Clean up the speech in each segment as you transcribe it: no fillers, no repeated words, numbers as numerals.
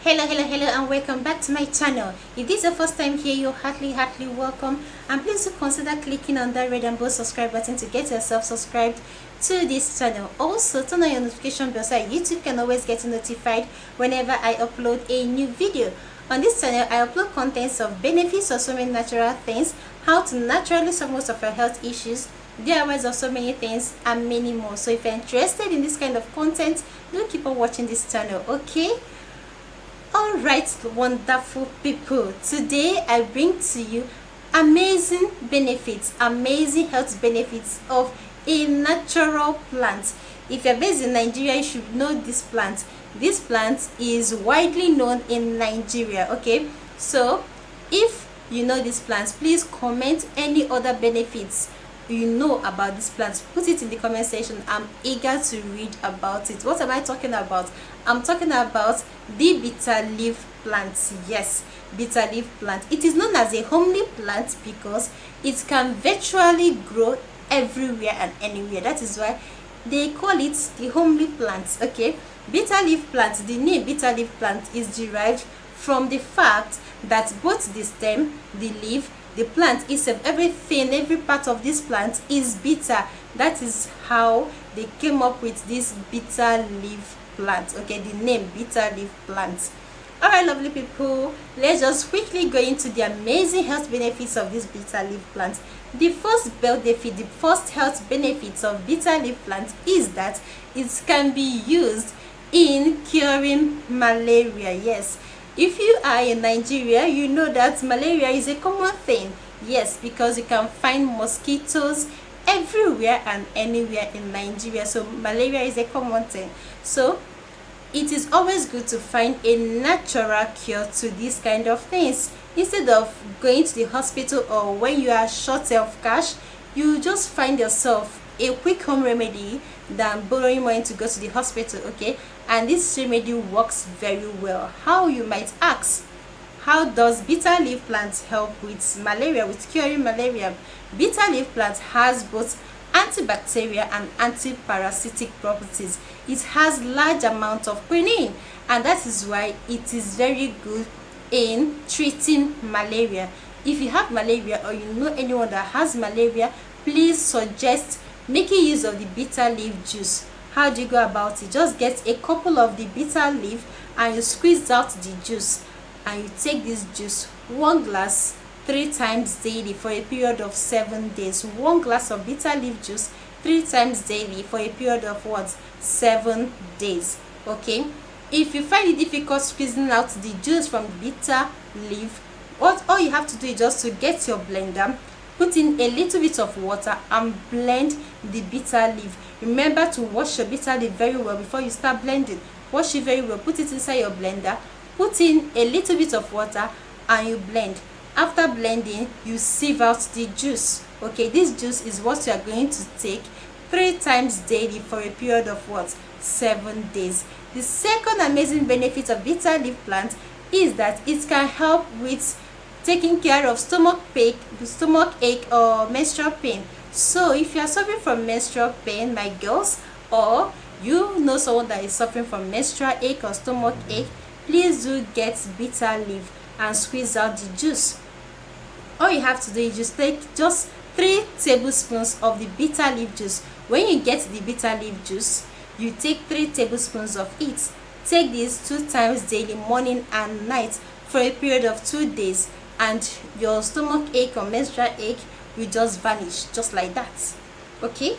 Hello, and welcome back to my channel. If this is your first time here, you're heartily welcome, and please do consider clicking on that red and blue subscribe button to get yourself subscribed to this channel. Also, turn on your notification bell so that YouTube can always get notified whenever I upload a new video. On this channel, I upload contents of benefits of so many natural things, how to naturally solve most of your health issues, DIYs of so many things, and many more. So if you're interested in this kind of content, do keep on watching this channel, okay? Alright, wonderful people, today I bring to you amazing benefits, amazing health benefits of a natural plant. If you're based in Nigeria, you should know this plant. This plant is widely known in Nigeria, okay? So if you know this plant, please comment any other benefits you know about this plant. Put it in the comment section. I'm eager to read about it. What am I talking about? I'm talking about the bitter leaf plant. Yes, bitter leaf plant. It is known as a homely plant because it can virtually grow everywhere and anywhere. That is why they call it the homely plant. Okay, bitter leaf plant, the name bitter leaf plant is derived from the fact that both the stem, the leaf, the plant itself, everything, every part of this plant is bitter. That is how they came up with this bitter leaf plant. Okay, the name bitter leaf plant. All right, lovely people, let's just quickly go into the amazing health benefits of this bitter leaf plant. The first benefit, the first health benefits of bitter leaf plant is that it can be used in curing malaria. Yes, if you are in Nigeria, you know that malaria is a common thing. Yes, because you can find mosquitoes everywhere and anywhere in Nigeria. So malaria is a common thing. So it is always good to find a natural cure to these kind of things. Instead of going to the hospital, or when you are short of cash, you just find yourself a quick home remedy than borrowing money to go to the hospital. Okay, and this remedy works very well. How, you might ask? How does bitter leaf plant help with malaria, with curing malaria? Bitter leaf plant has both antibacterial and antiparasitic properties. It has large amount of quinine, and that is why it is very good in treating malaria. If you have malaria, or you know anyone that has malaria, please suggest making use of the bitter leaf juice. How do you go about it? Just get a couple of the bitter leaf and you squeeze out the juice, and you take this juice, 1 glass 3 times daily for a period of 7 days. 1 glass of bitter leaf juice 3 times daily for a period of what? 7 days. Okay, if you find it difficult squeezing out the juice from the bitter leaf, all you have to do is just to get your blender, put in a little bit of water, and blend the bitter leaf. Remember to wash your bitter leaf very well before you start blending. Wash it very well, put it inside your blender, put in a little bit of water, and you blend. After blending, you sieve out the juice. Okay, this juice is what you are going to take 3 times daily for a period of what? 7 days. The second amazing benefit of bitter leaf plant is that it can help with taking care of stomach ache or menstrual pain. So if you are suffering from menstrual pain, my girls, or you know someone that is suffering from menstrual ache or stomach ache, please do get bitter leaf and squeeze out the juice. All you have to do is just take just 3 tablespoons of the bitter leaf juice. When you get the bitter leaf juice, you take 3 tablespoons of it. Take this 2 times daily, morning and night, for a period of 2 days, and your stomach ache or menstrual ache will just vanish, just like that. Okay,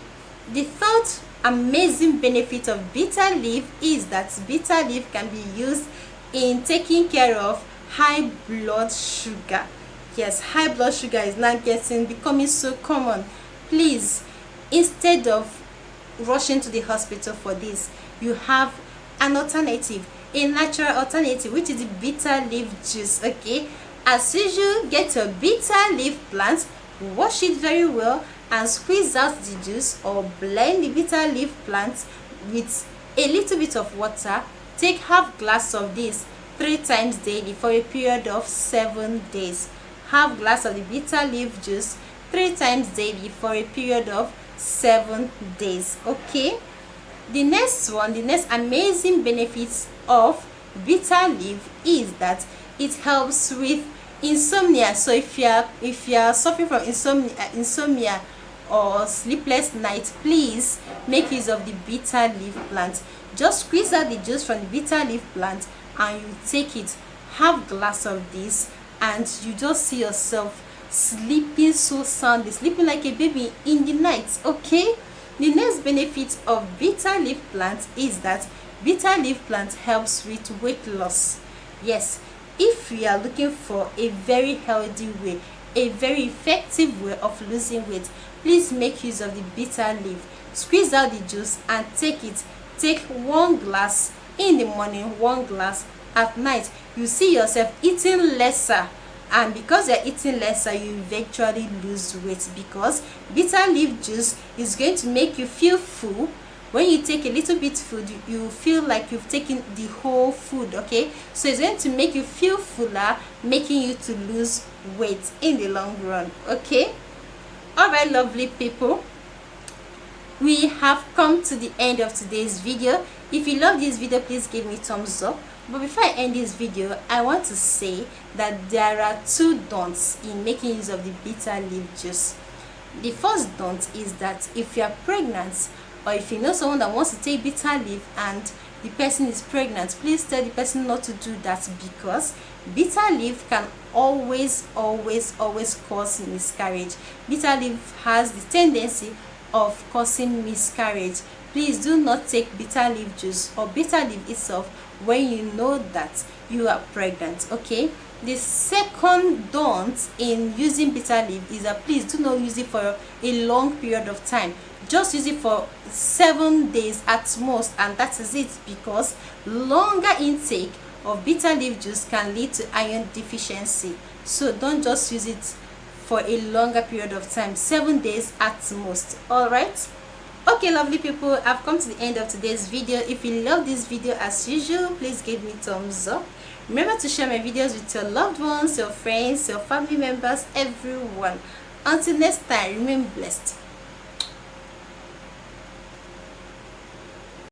the third amazing benefit of bitter leaf is that bitter leaf can be used in taking care of high blood sugar. Yes, high blood sugar is now becoming so common. Please, instead of rushing to the hospital for this, you have an alternative, a natural alternative, which is the bitter leaf juice. Okay, as usual, get your bitter leaf plant, wash it very well, and squeeze out the juice, or blend the bitter leaf plant with a little bit of water. Take half glass of this 3 times daily for a period of 7 days. Half glass of the bitter leaf juice 3 times daily for a period of 7 days. Okay, the next amazing benefits of bitter leaf is that it helps with insomnia. So if you are suffering from insomnia or sleepless night, please make use of the bitter leaf plant. Just squeeze out the juice from the bitter leaf plant and you take it. Have glass of this and you just see yourself sleeping so soundly, sleeping like a baby in the night. Okay, the next benefit of bitter leaf plant is that bitter leaf plant helps with weight loss. Yes, if you are looking for a very healthy way, a very effective way of losing weight, please make use of the bitter leaf. Squeeze out the juice and take it. Take 1 glass in the morning, 1 glass at night. You see yourself eating lesser, and because you're eating lesser, you eventually lose weight, because bitter leaf juice is going to make you feel full. When you take a little bit food, you feel like you've taken the whole food. Okay, so it's going to make you feel fuller, making you to lose weight in the long run. Okay, all right, lovely people, we have come to the end of today's video. If you love this video, please give me thumbs up. But before I end this video, I want to say that there are 2 don'ts in making use of the bitter leaf juice. The first don't is that if you are pregnant, or if you know someone that wants to take bitter leaf and the person is pregnant, please tell the person not to do that, because bitter leaf can always cause miscarriage. Bitter leaf has the tendency of causing miscarriage. Please do not take bitter leaf juice or bitter leaf itself when you know that you are pregnant. Okay, the second don't in using bitter leaf is that please do not use it for a long period of time. Just use it for 7 days at most, and that is it, because longer intake of bitter leaf juice can lead to iron deficiency. So don't just use it for a longer period of time, 7 days at most. All right, okay, lovely people, I've come to the end of today's video. If you love this video, as usual, please give me thumbs up. Remember to share my videos with your loved ones, your friends, your family members, everyone. Until next time, remain blessed.